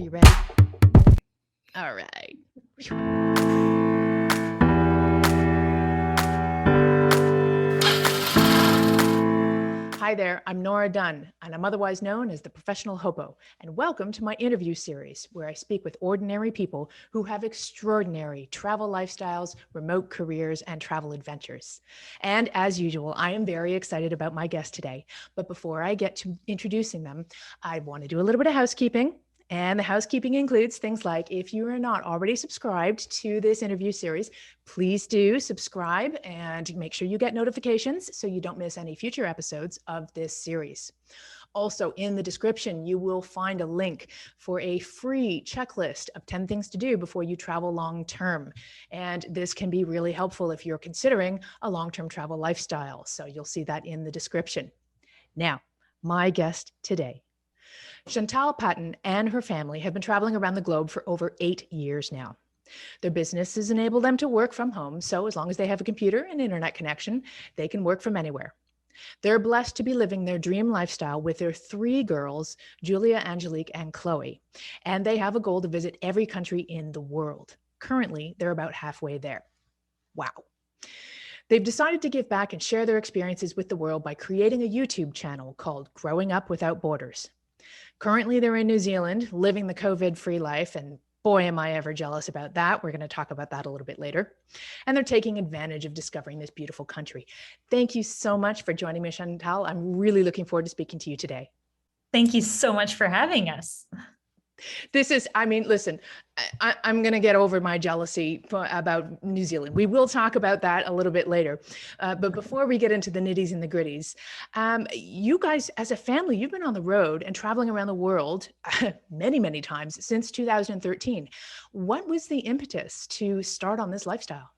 you ready? All right. Hi there, I'm Nora Dunn, and I'm otherwise known as the Professional Hobo, and welcome to my interview series where I speak with ordinary people who have extraordinary travel lifestyles, remote careers, and travel adventures. And as usual, I am very excited about my guest today, but before I get to introducing them, I want to do a little bit of housekeeping. And the housekeeping includes things like, if you are not already subscribed to this interview series, please do subscribe and make sure you get notifications so you don't miss any future episodes of this series. Also, in the description, you will find a link for a free checklist of 10 things to do before you travel long-term. And this can be really helpful if you're considering a long-term travel lifestyle. So you'll see that in the description. Now, my guest today. Chantal Patton and her family have been traveling around the globe for over 8 years now. Their businesses enable them to work from home, so as long as they have a computer and internet connection, they can work from anywhere. They're blessed to be living their dream lifestyle with their 3 girls, Julia, Angelique, and Chloe, and they have a goal to visit every country in the world. Currently, they're about halfway there. Wow. They've decided to give back and share their experiences with the world by creating a YouTube channel called Growing Up Without Borders. Currently, they're in New Zealand, living the COVID-free life, and boy, am I ever jealous about that. We're going to talk about that a little bit later. And they're taking advantage of discovering this beautiful country. Thank you so much for joining me, Chantal. I'm really looking forward to speaking to you today. Thank you so much for having us. Listen, I'm going to get over my jealousy about New Zealand. We will talk about that a little bit later. But before we get into the nitties and the gritties, you guys, as a family, you've been on the road and traveling around the world many, many times since 2013. What was the impetus to start on this lifestyle?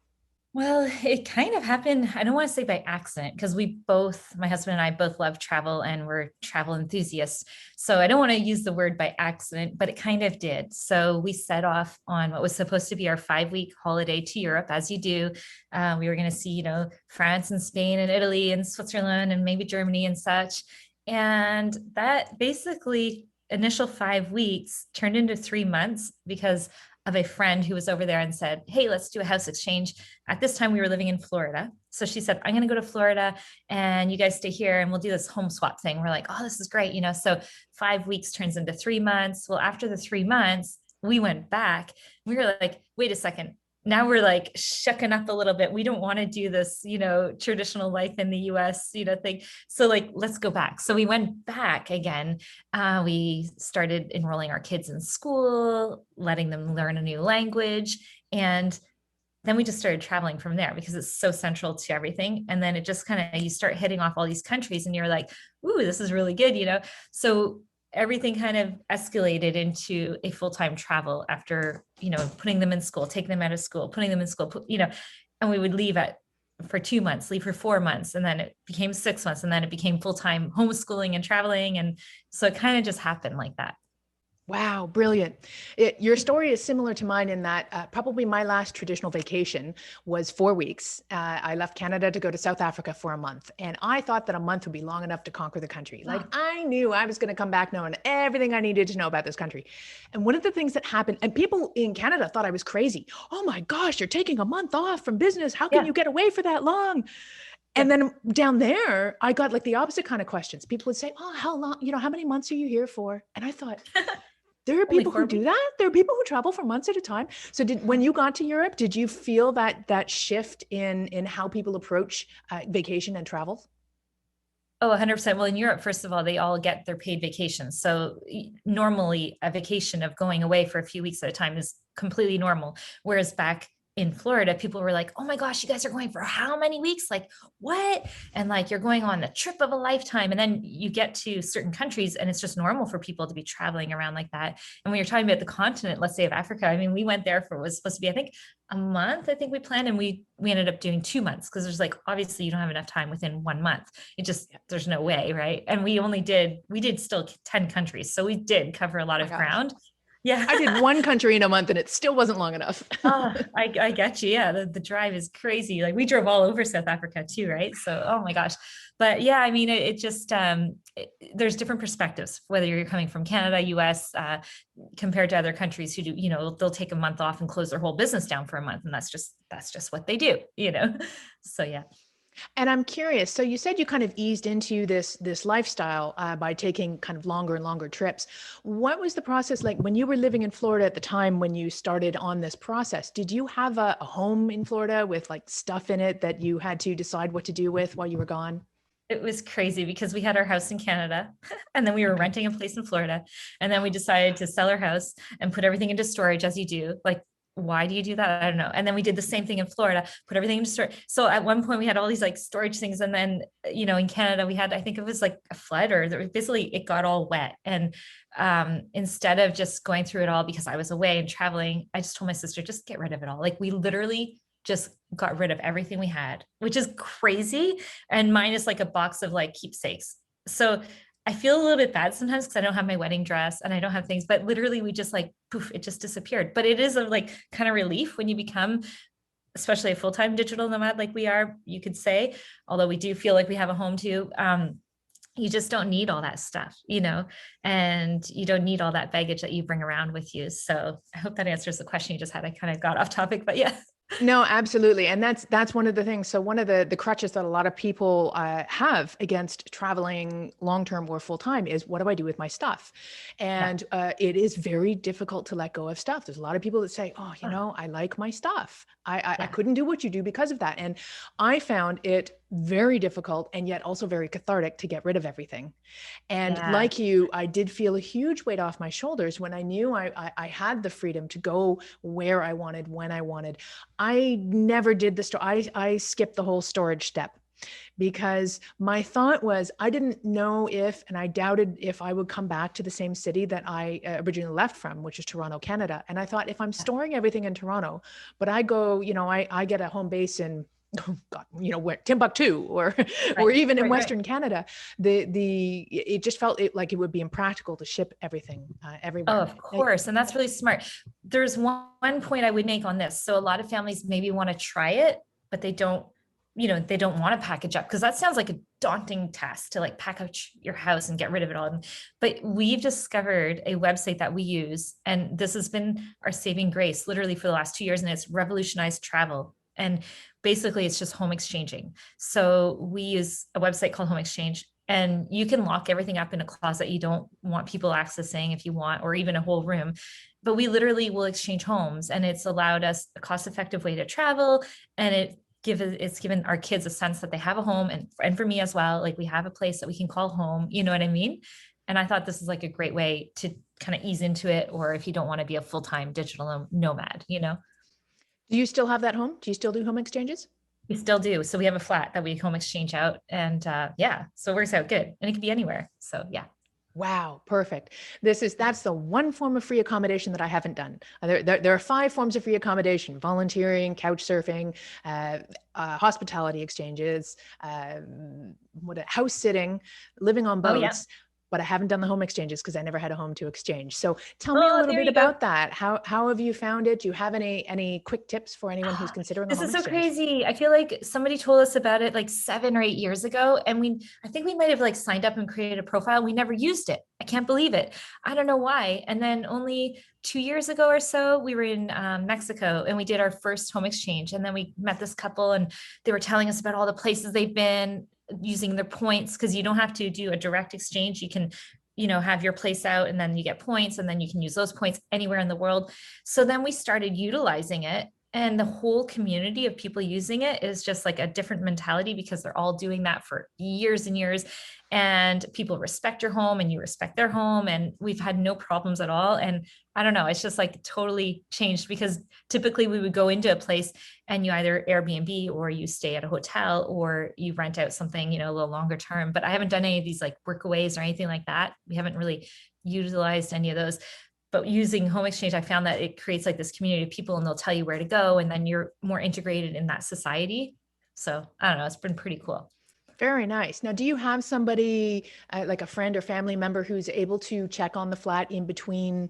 Well, it kind of happened, I don't want to say by accident, because my husband and I both love travel and we're travel enthusiasts. So I don't want to use the word by accident, but it kind of did. So we set off on what was supposed to be our 5-week holiday to Europe, as you do. We were going to see, France and Spain and Italy and Switzerland and maybe Germany and such. And that basically initial 5 weeks turned into 3 months because of a friend who was over there and said, hey, let's do a house exchange. At this time, we were living in Florida. So she said, I'm going to go to Florida and you guys stay here and we'll do this home swap thing. We're like, oh, this is great. So 5 weeks turns into 3 months. Well, after the 3 months, we went back. We were like, wait a second. Now we're like shucking up a little bit. We don't want to do this, traditional life in the US, thing. So like, let's go back. So we went back again. We started enrolling our kids in school, letting them learn a new language. And then we just started traveling from there because it's so central to everything. And then it just you start hitting off all these countries and you're like, ooh, this is really good, So everything kind of escalated into a full-time travel after, putting them in school, taking them out of school, putting them in school, and we would leave for 2 months, leave for 4 months. And then it became 6 months and then it became full-time homeschooling and traveling. And so it kind of just happened like that. Wow, brilliant. Your story is similar to mine in that probably my last traditional vacation was 4 weeks. I left Canada to go to South Africa for a month. And I thought that a month would be long enough to conquer the country. Like I knew I was going to come back knowing everything I needed to know about this country. And one of the things that happened, and people in Canada thought I was crazy. Oh my gosh, you're taking a month off from business. How can you get away for that long? And then down there, I got like the opposite kind of questions. People would say, oh, how long, how many months are you here for? And I thought, there are people who do that. There are people who travel for months at a time. So when you got to Europe, did you feel that shift in how people approach vacation and travel? Oh, 100%. Well, in Europe, first of all, they all get their paid vacations. So normally a vacation of going away for a few weeks at a time is completely normal. Whereas back in Florida, people were like, oh my gosh, you guys are going for how many weeks? Like what? And like, you're going on the trip of a lifetime. And then you get to certain countries and it's just normal for people to be traveling around like that. And when you're talking about the continent, let's say of Africa, I mean, we went there for, it was supposed to be, I think a month, I think we planned, and we ended up doing 2 months. Cause there's like, obviously you don't have enough time within 1 month. It just, there's no way. Right. And we did still 10 countries. So we did cover a lot of ground. Yeah. I did one country in a month and it still wasn't long enough. Oh, I get you. Yeah, the drive is crazy. Like we drove all over South Africa too, right? So, oh my gosh. But yeah, I mean, it just there's different perspectives, whether you're coming from Canada, US, compared to other countries who do, they'll take a month off and close their whole business down for a month, and that's just what they do. So yeah. And I'm curious. So you said you kind of eased into this lifestyle by taking kind of longer and longer trips. What was the process like when you were living in Florida at the time when you started on this process? Did you have a home in Florida with like stuff in it that you had to decide what to do with while you were gone? It was crazy because we had our house in Canada and then we were Okay. renting a place in Florida. And then we decided to sell our house and put everything into storage as you do. Like, why do you do that? I don't know. And then we did the same thing in Florida, put everything into storage. So at one point we had all these like storage things. And then, in Canada, we had, I think it was like a flood or there was basically it got all wet. And instead of just going through it all because I was away and traveling, I just told my sister, just get rid of it all. Like we literally just got rid of everything we had, which is crazy. And mine is like a box of like keepsakes. So I feel a little bit bad sometimes because I don't have my wedding dress and I don't have things, but literally we just like poof, it just disappeared. But it is a like kind of relief when you become, especially a full-time digital nomad like we are, you could say, although we do feel like we have a home too. You just don't need all that stuff, and you don't need all that baggage that you bring around with you. So I hope that answers the question you just had. I kind of got off topic, but yeah. No, absolutely. And that's one of the things. So one of the crutches that a lot of people have against traveling long-term or full-time is what do I do with my stuff? Yeah. And it is very difficult to let go of stuff. There's a lot of people that say, oh, I like my stuff. I Yeah. couldn't do what you do because of that. And I found it very difficult and yet also very cathartic to get rid of everything. And Yeah. like you, I did feel a huge weight off my shoulders when I knew I had the freedom to go where I wanted, when I wanted. I never did the store. I skipped the whole storage step because my thought was I didn't know if, and I doubted if I would come back to the same city that I originally left from, which is Toronto, Canada. And I thought if I'm storing everything in Toronto, but I go, I get a home base in God, where Timbuktu or Right. even in Right. Right. Western Canada, it just felt like it would be impractical to ship everything Oh, everywhere. of course. And that's really smart. There's one point I would make on this. So a lot of families maybe want to try it, but they don't want to package up because that sounds like a daunting task to like pack up your house and get rid of it all. But we've discovered a website that we use, and this has been our saving grace literally for the last 2 years, and it's revolutionized travel. And basically, it's just home exchanging. So we use a website called Home Exchange, and you can lock everything up in a closet you don't want people accessing if you want, or even a whole room. But we literally will exchange homes, and it's allowed us a cost-effective way to travel, and it's given our kids a sense that they have a home, and for me as well, like we have a place that we can call home. You know what I mean? And I thought this is like a great way to kind of ease into it, or if you don't want to be a full-time digital nomad. Do you still have that home? Do you still do home exchanges? We still do. So we have a flat that we home exchange out, and yeah, so it works out good, and it can be anywhere. So yeah. Wow, perfect. That's the one form of free accommodation that I haven't done. There are 5 forms of free accommodation: volunteering, couch surfing, hospitality exchanges, house sitting, living on Oh yeah. boats. But I haven't done the home exchanges because I never had a home to exchange. So tell me a Oh, little there bit you go. about that. How have you found it? Do you have any quick tips for anyone who's considering a This home is so exchange? crazy. I feel like somebody told us about it like 7 or 8 years ago. And I think we might have like signed up and created a profile. We never used it. I can't believe it. I don't know why. And then only 2 years ago or so, we were in Mexico and we did our first home exchange. And then we met this couple and they were telling us about all the places they've been using their points, because you don't have to do a direct exchange. You can have your place out and then you get points and then you can use those points anywhere in the world. So then we started utilizing it, and the whole community of people using it is just like a different mentality because they're all doing that for years and years, and people respect your home and you respect their home, and we've had no problems at all. And I don't know, it's just like totally changed, because typically we would go into a place and you either Airbnb or you stay at a hotel or you rent out something a little longer term. But I haven't done any of these like workaways or anything like that. We haven't really utilized any of those. But using home exchange, I found that it creates like this community of people, and they'll tell you where to go, and then you're more integrated in that society. So I don't know, it's been pretty cool. Very nice. Now, do you have somebody like a friend or family member who's able to check on the flat in between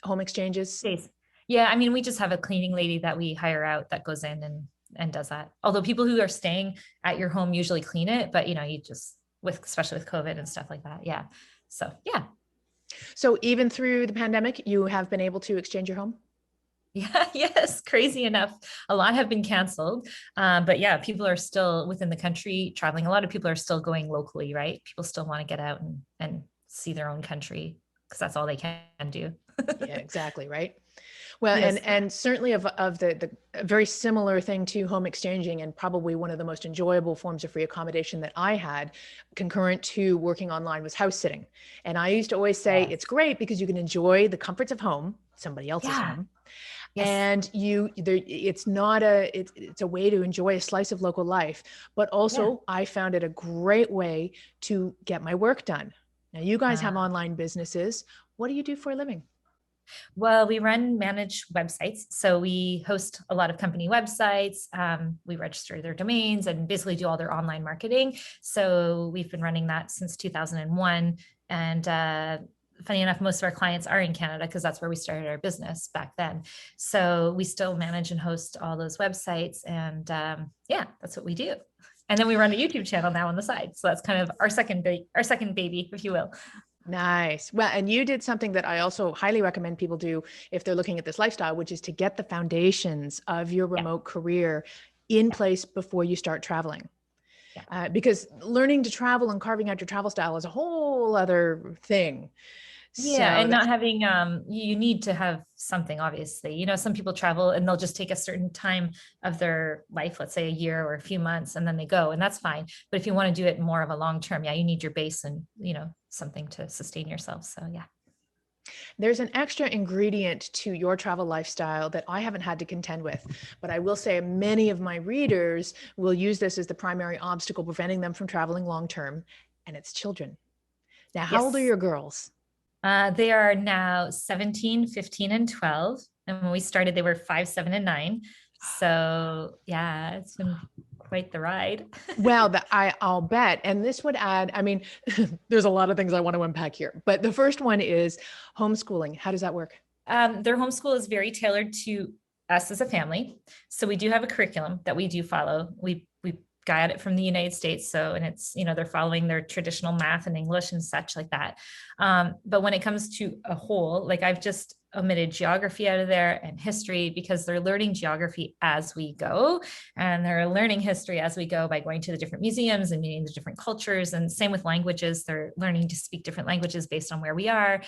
home exchanges? Days. Yeah, I mean, we just have a cleaning lady that we hire out that goes in and does that. Although people who are staying at your home usually clean it, but you just with especially with COVID and stuff like that. Yeah. So yeah. So even through the pandemic, you have been able to exchange your home? Yeah, yes, crazy enough. A lot have been canceled. But yeah, people are still within the country traveling. A lot of people are still going locally, right? People still want to get out and see their own country because that's all they can do. Yeah, exactly. Right. Well, Yes. and certainly of the very similar thing to home exchanging, and probably one of the most enjoyable forms of free accommodation that I had concurrent to working online, was house sitting. And I used to always say Yes. it's great because you can enjoy the comforts of home, somebody else's Yeah. home, Yes. and it's not it's a way to enjoy a slice of local life, but Yeah. also I found it a great way to get my work done. Now you guys have Uh, online businesses. What do you do for a living? Well, we run managed websites. So we host a lot of company websites. We register their domains and basically do all their online marketing. So we've been running that since 2001. And funny enough, most of our clients are in Canada because that's where we started our business back then. So we still manage and host all those websites. And yeah, that's what we do. And then we run a YouTube channel now on the side. So that's kind of our second baby, if you will. Nice. Well, and you did something that I also highly recommend people do if they're looking at this lifestyle, which is to get the foundations of your Yeah. remote career in Yeah. place before you start traveling. Yeah. Because learning to travel and carving out your travel style is a whole other thing. Yeah, So and not that's having you need to have something, obviously. Some people travel and they'll just take a certain time of their life, let's say a year or a few months, and then they go, and that's fine. But if you want to do it more of a long term, yeah, you need your base and something to sustain yourself. So yeah. there's an extra ingredient to your travel lifestyle that I haven't had to contend with, but I will say many of my readers will use this as the primary obstacle preventing them from traveling long term, and it's children. Now, how old are Yes. your girls? They are now 17, 15, and 12. And when we started, they were 5, 7, and 9. So yeah, it's been quite the ride. Well, I'll bet. And this would add, I mean, there's a lot of things I want to unpack here, but the first one is homeschooling. How does that work? Their homeschool is very tailored to us as a family. So we do have a curriculum that we do follow. We got it from the United States. So, and it's, they're following their traditional math and English and such like that. But when it comes to a whole, like I've just omitted geography out of there and history because they're learning geography as we go, and they're learning history as we go by going to the different museums and meeting the different cultures. And same with languages, they're learning to speak different languages based on where we are.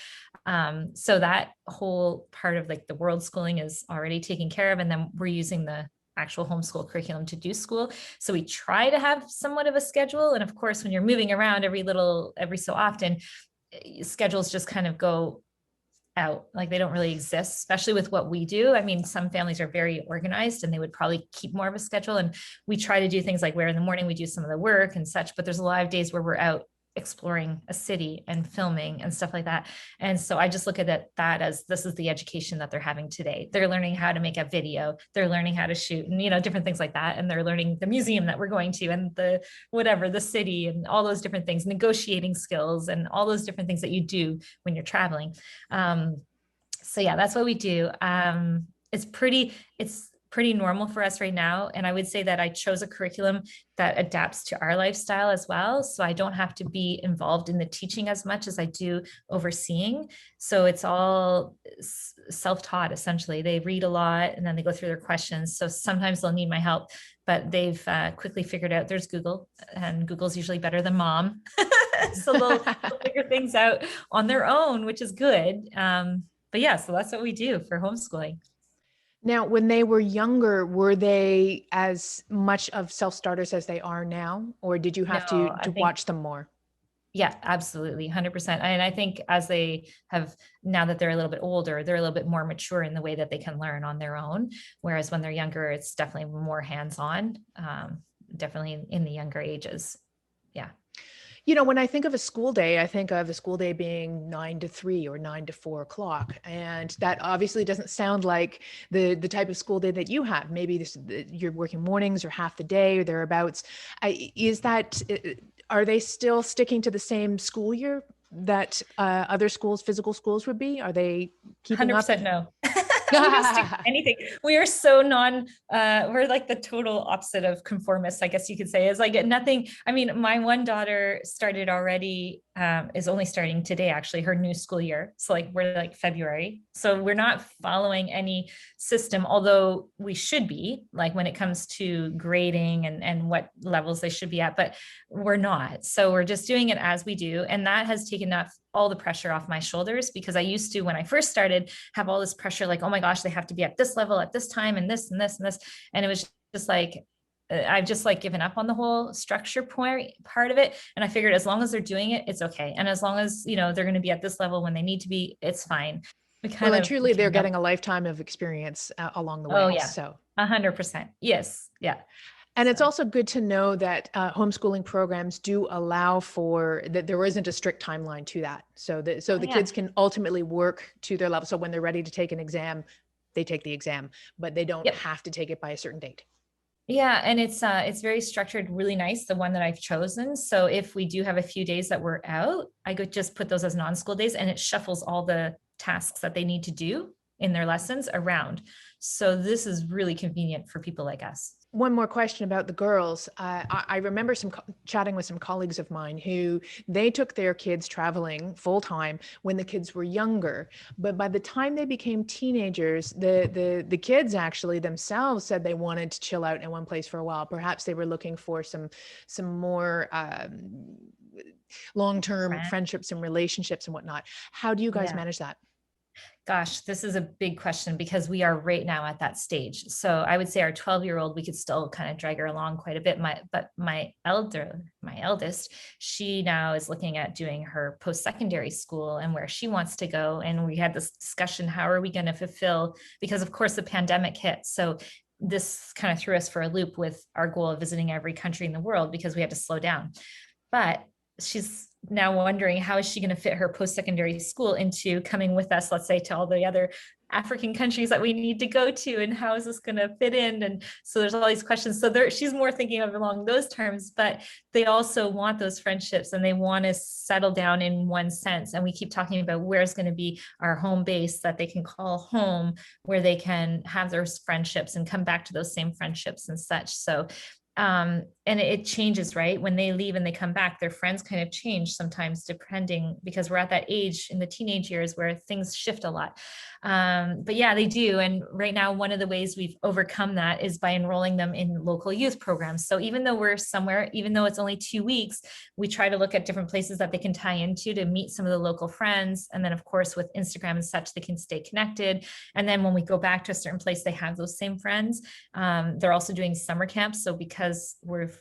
So that whole part of like the world schooling is already taken care of, and then we're using the actual homeschool curriculum to do school. So we try to have somewhat of a schedule, and of course when you're moving around every so often, schedules just kind of go out, like they don't really exist, especially with what we do. I mean, some families are very organized and they would probably keep more of a schedule, and we try to do things like where in the morning we do some of the work and such, but there's a lot of days where we're out exploring a city and filming and stuff like that. And so I just look at that as this is the education that they're having today. They're learning how to make a video, they're learning how to shoot, and different things like that. And they're learning the museum that we're going to, and the whatever, the city, and all those different things, negotiating skills and all those different things that you do when you're traveling. So yeah, that's what we do. It's pretty normal for us right now. And I would say that I chose a curriculum that adapts to our lifestyle as well. So I don't have to be involved in the teaching as much as I do overseeing. So it's all self-taught, essentially. They read a lot and then they go through their questions. So sometimes they'll need my help, but they've quickly figured out there's Google, and Google's usually better than mom. So they'll figure things out on their own, which is good. But yeah, so that's what we do for homeschooling. Now, when they were younger, were they as much of self-starters as they are now, or did you have to No, I to think, watch them more? yeah, absolutely. 100%. And I think as they have, now that they're a little bit older, they're a little bit more mature in the way that they can learn on their own. Whereas when they're younger, it's definitely more hands-on, definitely in the younger ages. Yeah. When I think of a school day, I think of a school day being 9 to 3 or 9 to 4 o'clock. And that obviously doesn't sound like the type of school day that you have. Maybe you're working mornings or half the day or thereabouts. Are they still sticking to the same school year? that other schools, physical schools would be? Are they keeping up? 100% no. We don't stick to anything. We are so we're like the total opposite of conformists, I guess you could say. Is like nothing. I mean, my one daughter started already, is only starting today, actually, her new school year. So like we're like February. So we're not following any system, although we should be, like when it comes to grading and what levels they should be at, but we're not. So we're just doing it as we do. And that has taken all the pressure off my shoulders, because I used to, when I first started, have all this pressure, like, oh my gosh, they have to be at this level at this time and this and this and this. And it was just like, I've just like given up on the whole structure part of it. And I figured as long as they're doing it, it's okay. And as long as, they're going to be at this level when they need to be, it's fine. Well, and truly they're getting a lifetime of experience along the way. Oh yeah. So 100%. Yes. Yeah. And it's also good to know that homeschooling programs do allow for that. There isn't a strict timeline to that. So the kids can ultimately work to their level. So when they're ready to take an exam, they take the exam, but they don't have to take it by a certain date. Yeah. And it's very structured, really nice, the one that I've chosen. So if we do have a few days that we're out, I could just put those as non-school days, and it shuffles all the tasks that they need to do in their lessons around. So this is really convenient for people like us. One more question about the girls. I remember chatting with some colleagues of mine who they took their kids traveling full time when the kids were younger. But by the time they became teenagers, the kids actually themselves said they wanted to chill out in one place for a while. Perhaps they were looking for some more long-term friendships and relationships and whatnot. How do you guys manage that? Gosh, this is a big question, because we are right now at that stage. So I would say our 12-year-old, we could still kind of drag her along quite a bit. But my eldest, she now is looking at doing her post-secondary school and where she wants to go. And we had this discussion, how are we going to fulfill, because of course the pandemic hit. So this kind of threw us for a loop with our goal of visiting every country in the world, because we had to slow down. But she's now wondering, how is she going to fit her post-secondary school into coming with us, let's say, to all the other African countries that we need to go to, and how is this going to fit in? And so there's all these questions. So she's more thinking of along those terms, but they also want those friendships and they want to settle down in one sense. And we keep talking about where's going to be our home base that they can call home, where they can have those friendships and come back to those same friendships and such. So and it changes, right? When they leave and they come back, their friends kind of change sometimes, depending, because we're at that age in the teenage years where things shift a lot. But yeah, they do. And right now, one of the ways we've overcome that is by enrolling them in local youth programs. So even though we're somewhere, even though it's only 2 weeks, we try to look at different places that they can tie into to meet some of the local friends. And then of course, with Instagram and such, they can stay connected. And then when we go back to a certain place, they have those same friends. They're also doing summer camps. So because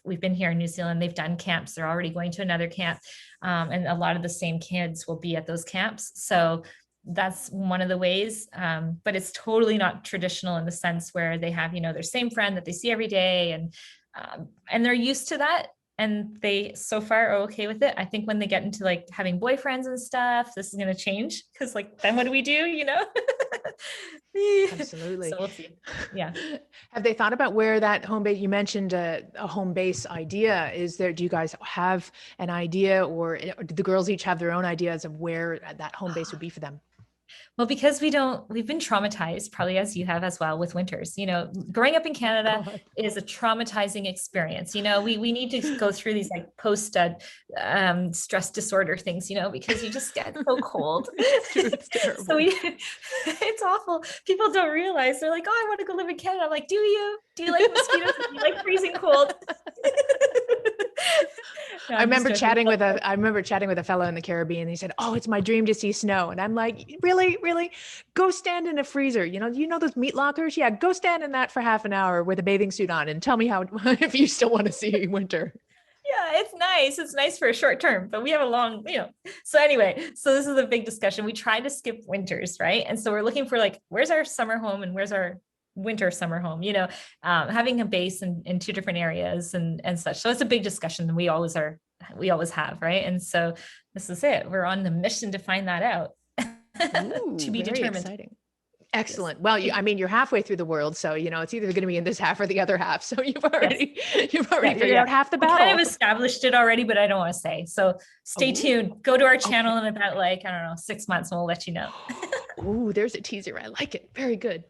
we've been here in New Zealand, they've done camps. They're already going to another camp. And a lot of the same kids will be at those camps. So that's one of the ways, but it's totally not traditional in the sense where they have, their same friend that they see every day, and they're used to that, and they so far are okay with it. I think when they get into like having boyfriends and stuff, this is going to change, because like, then what do we do, Absolutely. So we'll see. Yeah. Have they thought about where that home base, you mentioned a home base idea, is there, do you guys have an idea, or do the girls each have their own ideas of where that home base would be for them? Well, because we've been traumatized, probably as you have as well, with winters. Growing up in Canada is a traumatizing experience. We need to go through these like post stress disorder things, because you just get so cold. It's terrible. So it's awful. People don't realize, they're like, oh, I want to go live in Canada. I'm like, do you like mosquitoes? Do you like freezing cold? No, I remember chatting with a fellow in the Caribbean. And he said, "Oh, it's my dream to see snow." And I'm like, "Really? Go stand in a freezer. You know those meat lockers? Yeah, go stand in that for half an hour with a bathing suit on, and tell me how if you still want to see winter." Yeah, it's nice. It's nice for a short term, but we have a long, So anyway, so this is a big discussion. We try to skip winters, right? And so we're looking for like, where's our summer home and where's our winter summer home, having a base in two different areas and such. So it's a big discussion that we always have, right? And so this is it. We're on the mission to find that out. Ooh, to be very determined. Exciting. Excellent. Well, I mean, you're halfway through the world, so it's either going to be in this half or the other half. So you've already figured out half the We kind battle. of established it already, but I don't want to say. So stay tuned. Go to our channel in about I don't know, 6 months, and we'll let you know. Ooh, there's a teaser. I like it. Very good.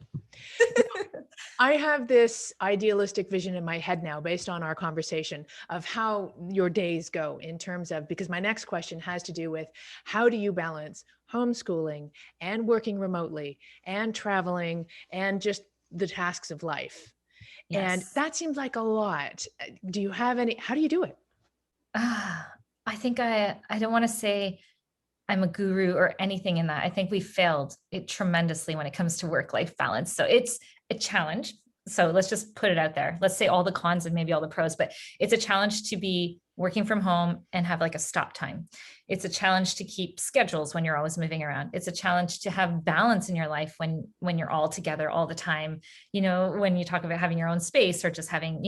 I have this idealistic vision in my head now based on our conversation of how your days go in terms of, because my next question has to do with how do you balance homeschooling and working remotely and traveling and just the tasks of life? Yes. And that seems like a lot. Do you have how do you do it? I think I don't want to say I'm a guru or anything in that. I think we failed it tremendously when it comes to work-life balance. So it's a challenge. So let's just put it out there. Let's say all the cons and maybe all the pros, but it's a challenge to be working from home and have like a stop time. It's a challenge to keep schedules when you're always moving around. It's a challenge to have balance in your life when you're all together all the time. When you talk about having your own space or just having,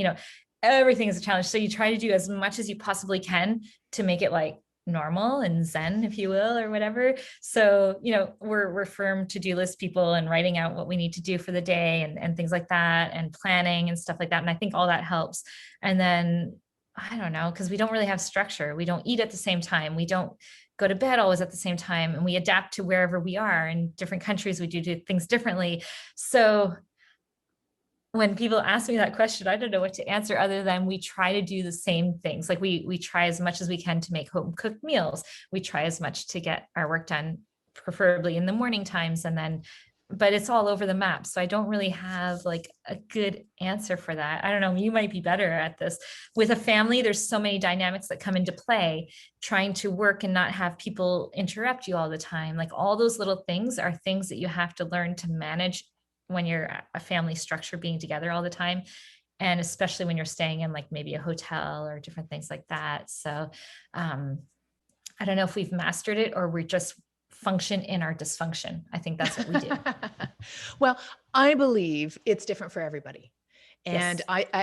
everything is a challenge. So you try to do as much as you possibly can to make it like normal and zen, if you will, or whatever. So, we're firm to-do list people and writing out what we need to do for the day and things like that, and planning and stuff like that. And I think all that helps. And then I don't know, because we don't really have structure. We don't eat at the same time. We don't go to bed always at the same time, and we adapt to wherever we are. In different countries, we do things differently. So when people ask me that question, I don't know what to answer other than we try to do the same things. Like we try as much as we can to make home cooked meals. We try as much to get our work done, preferably in the morning times. But it's all over the map. So I don't really have like a good answer for that. I don't know. You might be better at this. With a family, there's so many dynamics that come into play, trying to work and not have people interrupt you all the time. Like all those little things are things that you have to learn to manage when you're a family structure being together all the time. And especially when you're staying in like maybe a hotel or different things like that. So I don't know if we've mastered it or we're just function in our dysfunction. I think that's what we do. Well, I believe it's different for everybody. And yes.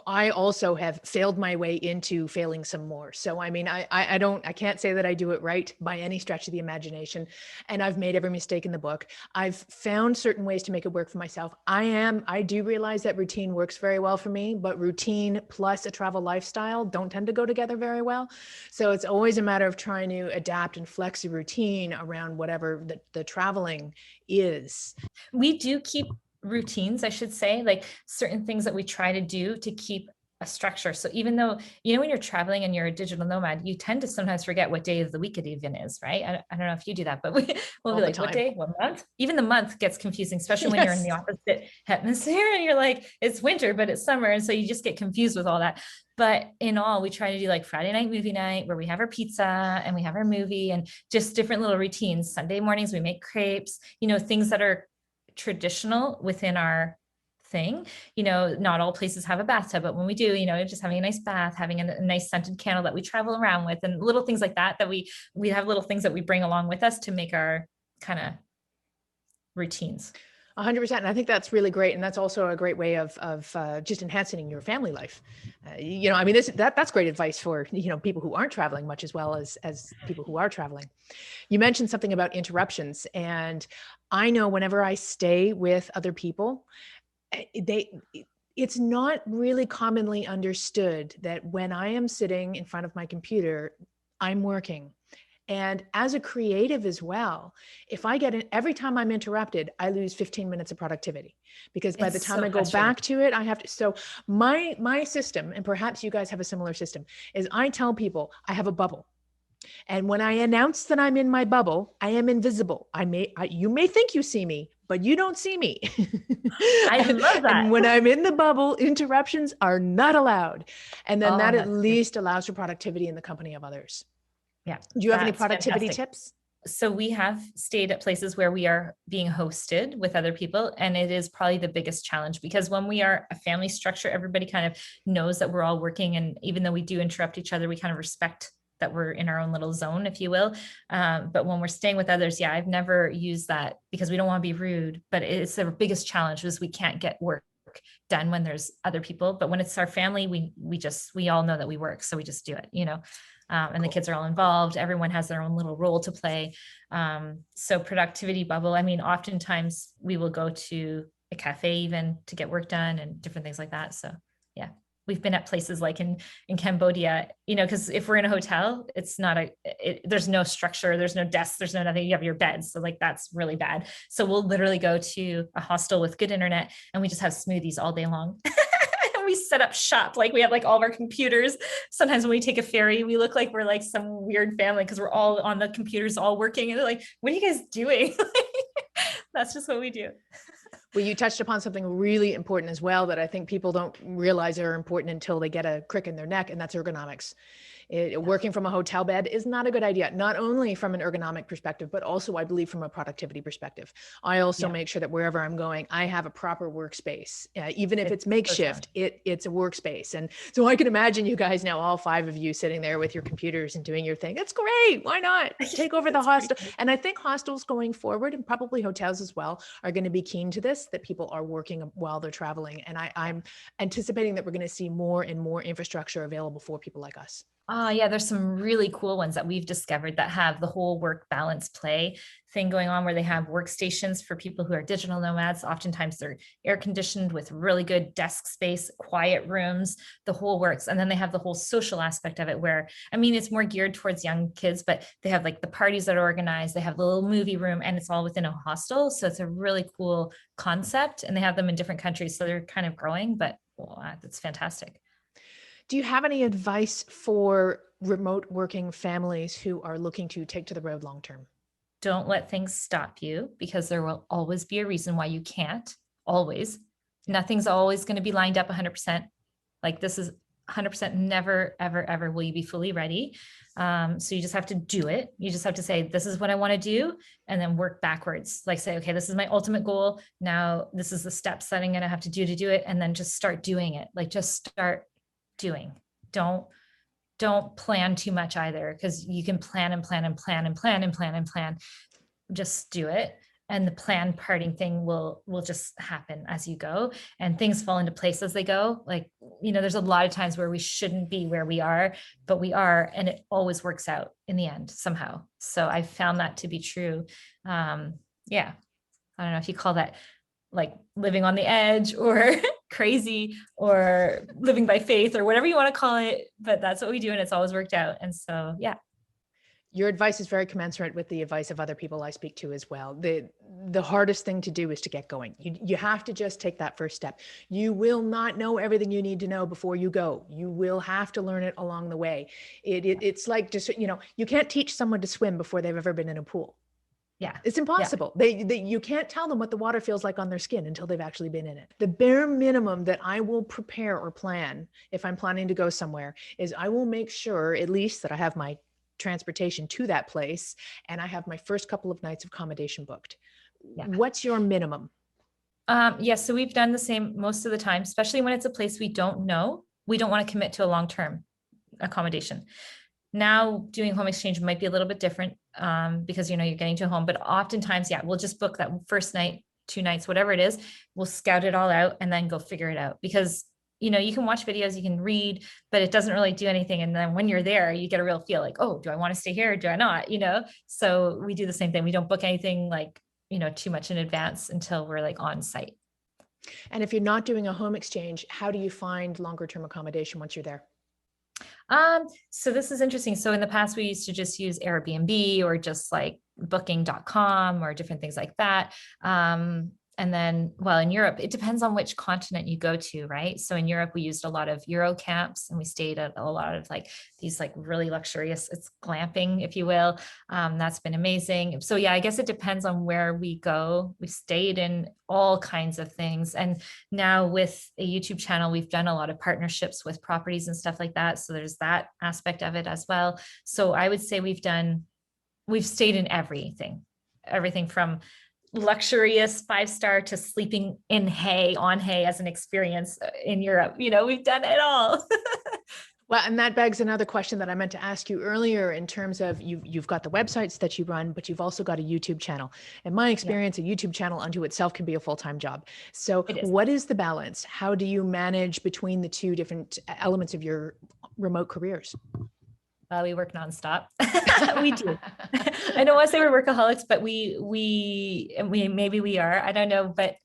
I also have failed my way into failing some more. So, I mean, I can't say that I do it right by any stretch of the imagination. And I've made every mistake in the book. I've found certain ways to make it work for myself. I do realize that routine works very well for me, but routine plus a travel lifestyle don't tend to go together very well. So it's always a matter of trying to adapt and flex a routine around whatever the traveling is. We do keep routines, I should say, like certain things that we try to do to keep a structure. So even though, when you're traveling and you're a digital nomad, you tend to sometimes forget what day of the week it even is, right? I don't know if you do that, but we'll be like, what day, what month? Even the month gets confusing, especially when you're in the opposite hemisphere and you're like, it's winter, but it's summer. And so you just get confused with all that. But in all, we try to do like Friday night movie night where we have our pizza and we have our movie and just different little routines. Sunday mornings, we make crepes, things that are traditional within our thing. Not all places have a bathtub, but when we do, just having a nice bath, having a nice scented candle that we travel around with, and little things like that we have little things that we bring along with us to make our kind of routines. 100%. And I think that's really great. And that's also a great way of just enhancing your family life. I mean, that's great advice for, people who aren't traveling much as well as people who are traveling. You mentioned something about interruptions. And I know whenever I stay with other people, it's not really commonly understood that when I am sitting in front of my computer, I'm working. And as a creative as well, if I get every time I'm interrupted, I lose 15 minutes of productivity because by the time I go back to it, I have to. So my system, and perhaps you guys have a similar system, is I tell people I have a bubble. And when I announce that I'm in my bubble, I am invisible. You may think you see me, but you don't see me. I love that. And when I'm in the bubble, interruptions are not allowed. And then that at least allows for productivity in the company of others. Yeah. Do you have any productivity tips? So we have stayed at places where we are being hosted with other people. And it is probably the biggest challenge because when we are a family structure, everybody kind of knows that we're all working. And even though we do interrupt each other, we kind of respect that we're in our own little zone, if you will. But when we're staying with others, I've never used that because we don't want to be rude, but it's the biggest challenge is we can't get work done when there's other people. But when it's our family, we all know that we work. So we just do it, And the kids are all involved. Everyone has their own little role to play. So productivity bubble. I mean, oftentimes we will go to a cafe even to get work done and different things like that. So yeah, we've been at places like in Cambodia, because if we're in a hotel, it's not there's no structure, there's no desks, there's no nothing. You have your beds. So like, that's really bad. So we'll literally go to a hostel with good internet and we just have smoothies all day long. We set up shop. Like we have like all of our computers. Sometimes when we take a ferry, we look like we're like some weird family because we're all on the computers, all working. And they're like, what are you guys doing? That's just what we do. Well, you touched upon something really important as well that I think people don't realize are important until they get a crick in their neck, and that's ergonomics. Working from a hotel bed is not a good idea, not only from an ergonomic perspective, but also I believe from a productivity perspective. I also make sure that wherever I'm going, I have a proper workspace. Even if it's makeshift, it's a workspace. And so I can imagine you guys now, all 5 of you sitting there with your computers and doing your thing. It's great. Why not take over the hostel? And I think hostels going forward, and probably hotels as well, are going to be keen to this, that people are working while they're traveling. And I'm anticipating that we're going to see more and more infrastructure available for people like us. Yeah, there's some really cool ones that we've discovered that have the whole work balance play thing going on, where they have workstations for people who are digital nomads. Oftentimes they're air conditioned with really good desk space, quiet rooms, the whole works. And then they have the whole social aspect of it where, I mean, it's more geared towards young kids, but they have like the parties that are organized, they have the little movie room, and it's all within a hostel. So it's a really cool concept, and they have them in different countries. So they're kind of growing, but that's fantastic. Do you have any advice for remote working families who are looking to take to the road long term? Don't let things stop you, because there will always be a reason why you can't. Always. Nothing's always going to be lined up 100%. Like this is 100%, never, ever, ever will you be fully ready. So you just have to do it. You just have to say, this is what I want to do, and then work backwards. Like say, okay, this is my ultimate goal. Now this is the steps that I'm going to have to do it. And then just start doing it. Like just start doing. Don't plan too much either, because you can plan and plan and plan and plan and plan and plan. Just do it. And the plan parting thing will just happen as you go, and things fall into place as they go. Like, there's a lot of times where we shouldn't be where we are, but we are, and it always works out in the end somehow. So I found that to be true. Yeah. I don't know if you call that like living on the edge or crazy or living by faith or whatever you want to call it, but that's what we do. And it's always worked out. And so, yeah. Your advice is very commensurate with the advice of other people I speak to as well. The hardest thing to do is to get going. You have to just take that first step. You will not know everything you need to know before you go. You will have to learn it along the way. It's like just, you can't teach someone to swim before they've ever been in a pool. Yeah. It's impossible. Yeah. You can't tell them what the water feels like on their skin until they've actually been in it. The bare minimum that I will prepare or plan if I'm planning to go somewhere is I will make sure at least that I have my transportation to that place and I have my first couple of nights of accommodation booked. Yeah. What's your minimum? Yes. So we've done the same most of the time, especially when it's a place we don't know. We don't want to commit to a long-term accommodation. Now doing home exchange might be a little bit different because, you're getting to a home, but oftentimes, we'll just book that first night, 2 nights, whatever it is. We'll scout it all out and then go figure it out, because, you can watch videos, you can read, but it doesn't really do anything. And then when you're there, you get a real feel like, oh, do I want to stay here? Or do I not? So we do the same thing. We don't book anything like, too much in advance until we're like on site. And if you're not doing a home exchange, how do you find longer term accommodation once you're there? So this is interesting. So in the past, we used to just use Airbnb or just like booking.com or different things like that. And then, in Europe, it depends on which continent you go to, right? So in Europe, we used a lot of Euro camps, and we stayed at a lot of like these like really luxurious, it's glamping, if you will. That's been amazing. So I guess it depends on where we go. We stayed in all kinds of things. And now with a YouTube channel, we've done a lot of partnerships with properties and stuff like that. So there's that aspect of it as well. So I would say we've stayed in everything from luxurious 5-star to sleeping in on hay as an experience in Europe. We've done it all. Well, and that begs another question that I meant to ask you earlier in terms of you've got the websites that you run, but you've also got a YouTube channel. In my experience, a YouTube channel unto itself can be a full-time job. So what is the balance? How do you manage between the two different elements of your remote careers? We work nonstop. We do. I don't want to say we're workaholics, but we maybe we are. I don't know. But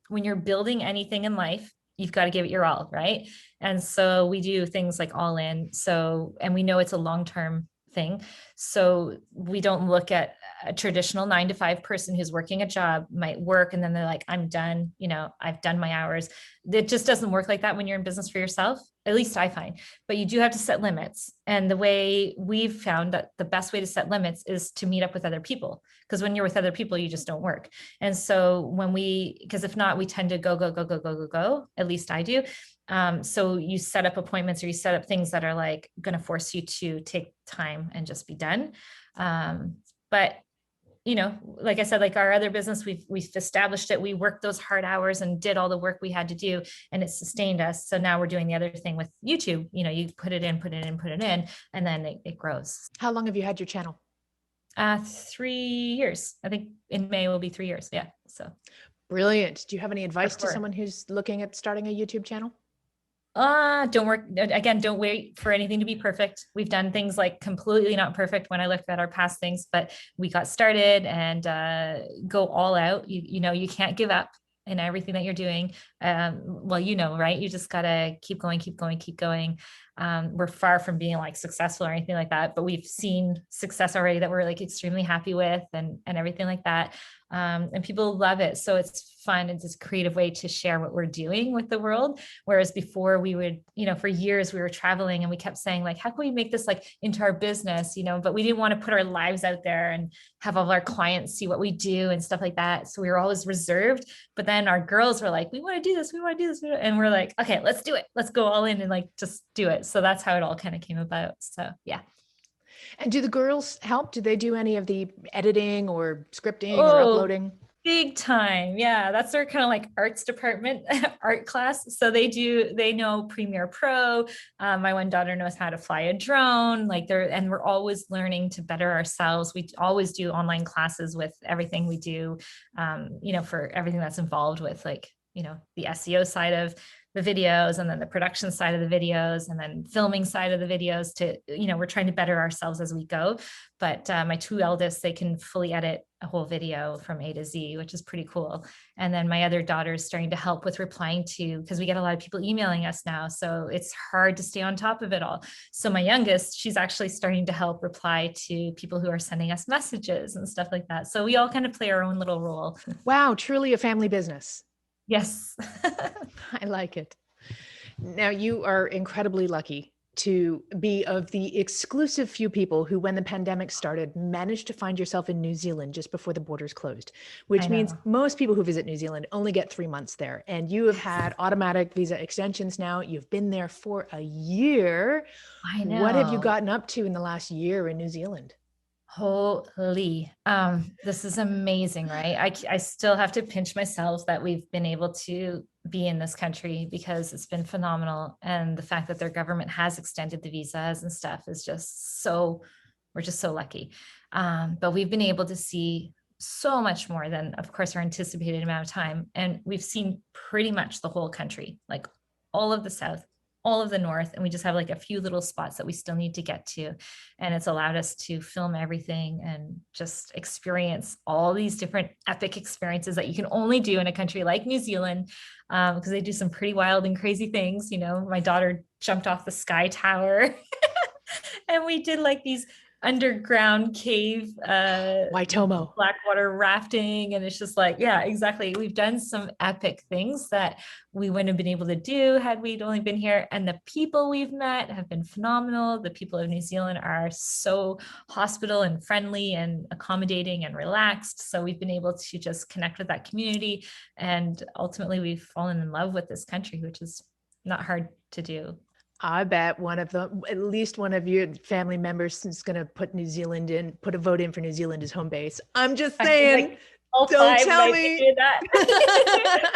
when you're building anything in life, you've got to give it your all, right? And so we do things like all in. So, and we know it's a long-term thing. So we don't look at a traditional 9 to 5 person who's working a job, might work and then they're like, I'm done, I've done my hours. It just doesn't work like that when you're in business for yourself, at least I find. But you do have to set limits. And the way we've found that the best way to set limits is to meet up with other people. Because when you're with other people, you just don't work. And so because if not, we tend to go, at least I do. So you set up appointments or you set up things that are like going to force you to take time and just be done. But like I said, like our other business, we've established it. We worked those hard hours and did all the work we had to do, and it sustained us. So now we're doing the other thing with YouTube. You put it in, and then it grows. How long have you had your channel? 3 years. I think in May will be 3 years. Yeah. So brilliant. Do you have any advice to someone who's looking at starting a YouTube channel? Don't wait for anything to be perfect. We've done things like completely not perfect when I looked at our past things, but we got started and go all out. You can't give up in everything that you're doing. Right? You just gotta keep going. We're far from being like successful or anything like that, but we've seen success already that we're like extremely happy with and everything like that. And people love it. So it's fun. It's this creative way to share what we're doing with the world. Whereas before we would, for years we were traveling and we kept saying like, how can we make this like into our business, but we didn't want to put our lives out there and have all of our clients see what we do and stuff like that. So we were always reserved, but then our girls were like, we want to do this. And we're like, okay, let's do it. Let's go all in and like, just do it. So that's how it all kind of came about. So, yeah. And do the girls help? Do they do any of the editing or scripting or uploading? Big time. Yeah. That's their kind of like arts department, art class. So they know Premiere Pro. My one daughter knows how to fly a drone. And we're always learning to better ourselves. We always do online classes with everything we do, for everything that's involved with the SEO side of the videos and then the production side of the videos and then filming side of the videos we're trying to better ourselves as we go. But my 2 eldest, they can fully edit a whole video from A to Z, which is pretty cool. And then my other daughter is starting to help with replying because we get a lot of people emailing us now. So it's hard to stay on top of it all. So my youngest, she's actually starting to help reply to people who are sending us messages and stuff like that. So we all kind of play our own little role. Wow. Truly a family business. Yes. I like it. Now, you are incredibly lucky to be of the exclusive few people who, when the pandemic started, managed to find yourself in New Zealand just before the borders closed, which means most people who visit New Zealand only get 3 months there. And you have had automatic visa extensions now. You've been there for a year. I know. What have you gotten up to in the last year in New Zealand? Holy, this is amazing, right? I still have to pinch myself that we've been able to be in this country because it's been phenomenal. And the fact that their government has extended the visas and stuff is we're just so lucky. But we've been able to see so much more than, of course, our anticipated amount of time. And we've seen pretty much the whole country, like all of the South, all of the North, and we just have like a few little spots that we still need to get to. And it's allowed us to film everything and just experience all these different epic experiences that you can only do in a country like New Zealand, because they do some pretty wild and crazy things. My daughter jumped off the Sky Tower and we did like these underground cave Waitomo blackwater rafting, and it's just like, yeah, exactly, we've done some epic things that we wouldn't have been able to do had we only been here. And the people we've met have been phenomenal. The people of New Zealand are so hospitable and friendly and accommodating and relaxed, so we've been able to just connect with that community, and ultimately we've fallen in love with this country, which is not hard to do. I bet at least one of your family members is going to put a vote in for New Zealand as home base. I'm just saying, don't tell me.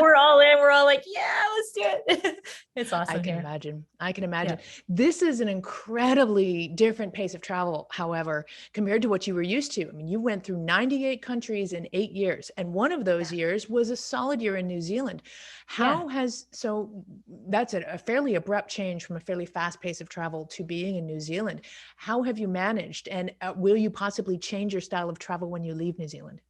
We're all in. We're all like, yeah, let's do it. It's awesome I can here. imagine. I can imagine. Yeah. This is an incredibly different pace of travel, however, compared to what you were used to. I mean, you went through 98 countries in 8 years, and one of those Yeah. years was a solid year in New Zealand. Yeah. So that's a fairly abrupt change from a fairly fast pace of travel to being in New Zealand. How have you managed? And will you possibly change your style of travel when you leave New Zealand?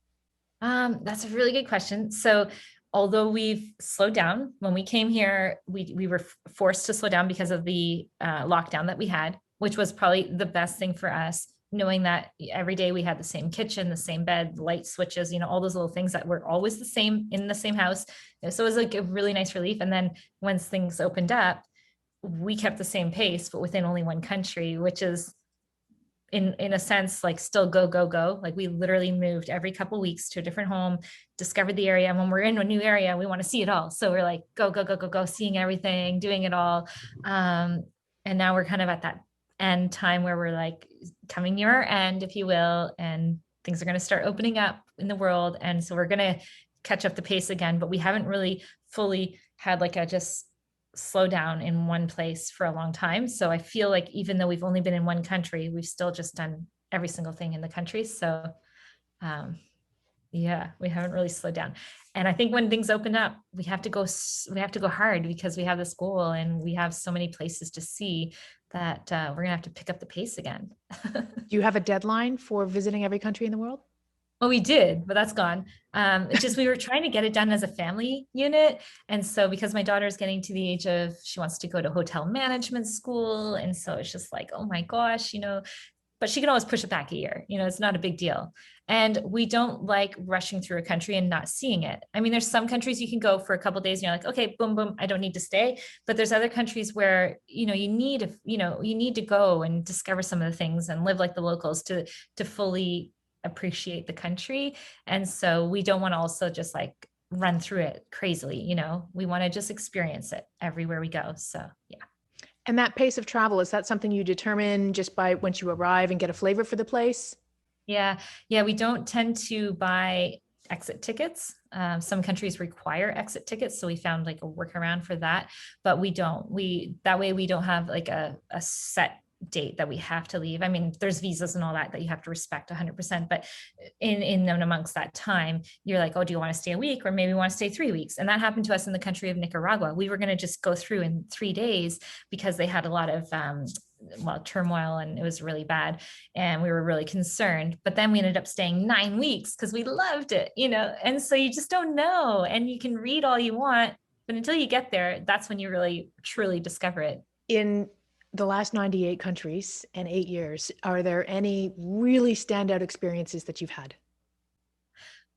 That's a really good question. So, although we've slowed down, when we came here, we were forced to slow down because of the lockdown that we had, which was probably the best thing for us, knowing that every day we had the same kitchen, the same bed, light switches, all those little things that were always the same in the same house. So it was like a really nice relief. And then once things opened up, we kept the same pace, but within only one country, which is in a sense, like still go, go, go. Like we literally moved every couple of weeks to a different home, discovered the area. And when we're in a new area, we want to see it all. So we're like, go, go, go, go, go, seeing everything, doing it all. And now we're kind of at that end time where we're like coming near our end, if you will, and things are going to start opening up in the world. And so we're going to catch up the pace again, but we haven't really fully had like a just slow down in one place for a long time. So I feel like even though we've only been in one country, we've still just done every single thing in the country. So yeah, we haven't really slowed down. And I think when things open up, we have to go hard because we have this goal and we have so many places to see that we're gonna have to pick up the pace again. Do you have a deadline for visiting every country in the world? Well, we did, but that's gone. It's just we were trying to get it done as a family unit. And so because my daughter is getting to the age of she wants to go to hotel management school. And so it's just like, oh my gosh, but she can always push it back a year. It's not a big deal. And we don't like rushing through a country and not seeing it. I mean, there's some countries you can go for a couple of days and you're like, okay, boom, boom, I don't need to stay. But there's other countries where, you need to go and discover some of the things and live like the locals to fully appreciate the country. And so we don't want to also just like run through it crazily, we want to just experience it everywhere we go. So yeah. And that pace of travel, is that something you determine just by once you arrive and get a flavor for the place? Yeah. We don't tend to buy exit tickets. Some countries require exit tickets. So we found like a workaround for that, but we don't, that way we don't have like a set date that we have to leave. I mean, there's visas and all that you have to respect 100%, but in and amongst that time, you're like, oh, do you want to stay a week or maybe want to stay 3 weeks? And that happened to us in the country of Nicaragua. We were going to just go through in 3 days because they had a lot of turmoil and it was really bad and we were really concerned, but then we ended up staying 9 weeks because we loved it, and so you just don't know, and you can read all you want, but until you get there, that's when you really truly discover it. In the last 98 countries and 8 years, are there any really standout experiences that you've had?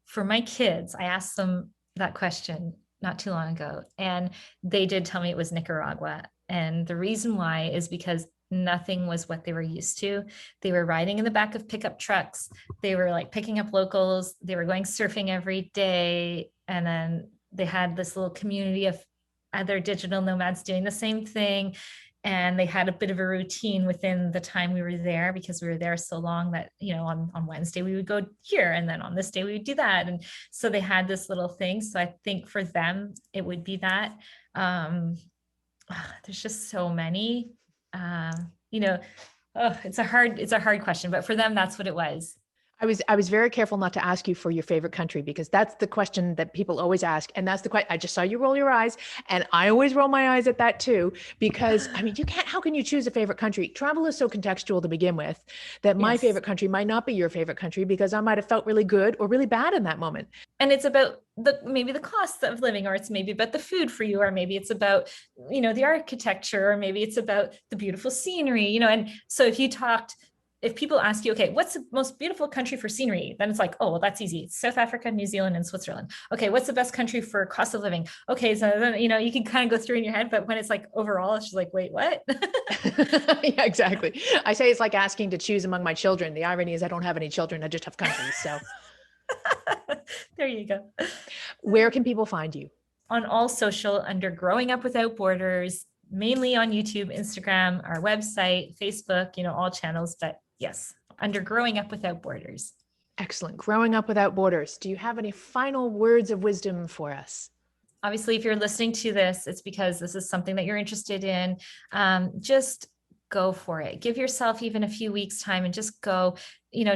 For my kids, I asked them that question not too long ago, and they did tell me it was Nicaragua. And the reason why is because nothing was what they were used to. They were riding in the back of pickup trucks. They were like picking up locals. They were going surfing every day. And then they had this little community of other digital nomads doing the same thing. And they had a bit of a routine within the time we were there because we were there so long that, on Wednesday we would go here. And then on this day we would do that. And so they had this little thing. So I think for them, it would be that. There's just so many, it's a hard question, but for them, that's what it was. I was very careful not to ask you for your favorite country because that's the question that people always ask. And that's the question. I just saw you roll your eyes and I always roll my eyes at that too, because I mean, how can you choose a favorite country? Travel is so contextual to begin with that my favorite country might not be your favorite country because I might've felt really good or really bad in that moment. And it's about maybe the cost of living, or it's maybe about the food for you, or maybe it's about, the architecture, or maybe it's about the beautiful scenery, and so if people ask you, okay, what's the most beautiful country for scenery? Then it's like, oh, well, that's easy. It's South Africa, New Zealand, and Switzerland. Okay, what's the best country for cost of living? Okay, so then, you can kind of go through in your head, but when it's like overall, it's just like, wait, what? Yeah, exactly. I say it's like asking to choose among my children. The irony is I don't have any children. I just have countries. So there you go. Where can people find you? On all social under Growing Up Without Borders, mainly on YouTube, Instagram, our website, Facebook, all channels, but yes, under Growing Up Without Borders. Excellent. Growing Up Without Borders. Do you have any final words of wisdom for us? Obviously, if you're listening to this, it's because this is something that you're interested in. Just go for it. Give yourself even a few weeks time and just go,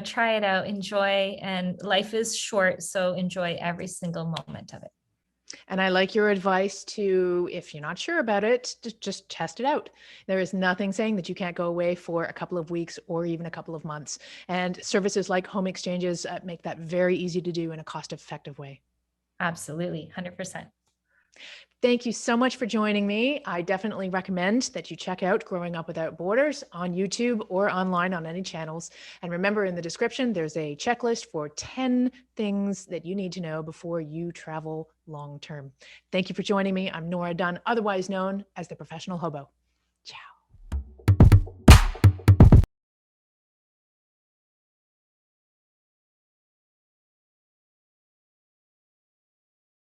try it out, enjoy. And life is short, so enjoy every single moment of it. And I like your advice to, if you're not sure about it, just test it out. There is nothing saying that you can't go away for a couple of weeks or even a couple of months. And services like home exchanges make that very easy to do in a cost-effective way. Absolutely, 100%. Thank you so much for joining me. I definitely recommend that you check out Growing Up Without Borders on YouTube or online on any channels. And remember, in the description, there's a checklist for 10 things that you need to know before you travel long term. Thank you for joining me. I'm Nora Dunn, otherwise known as the Professional Hobo.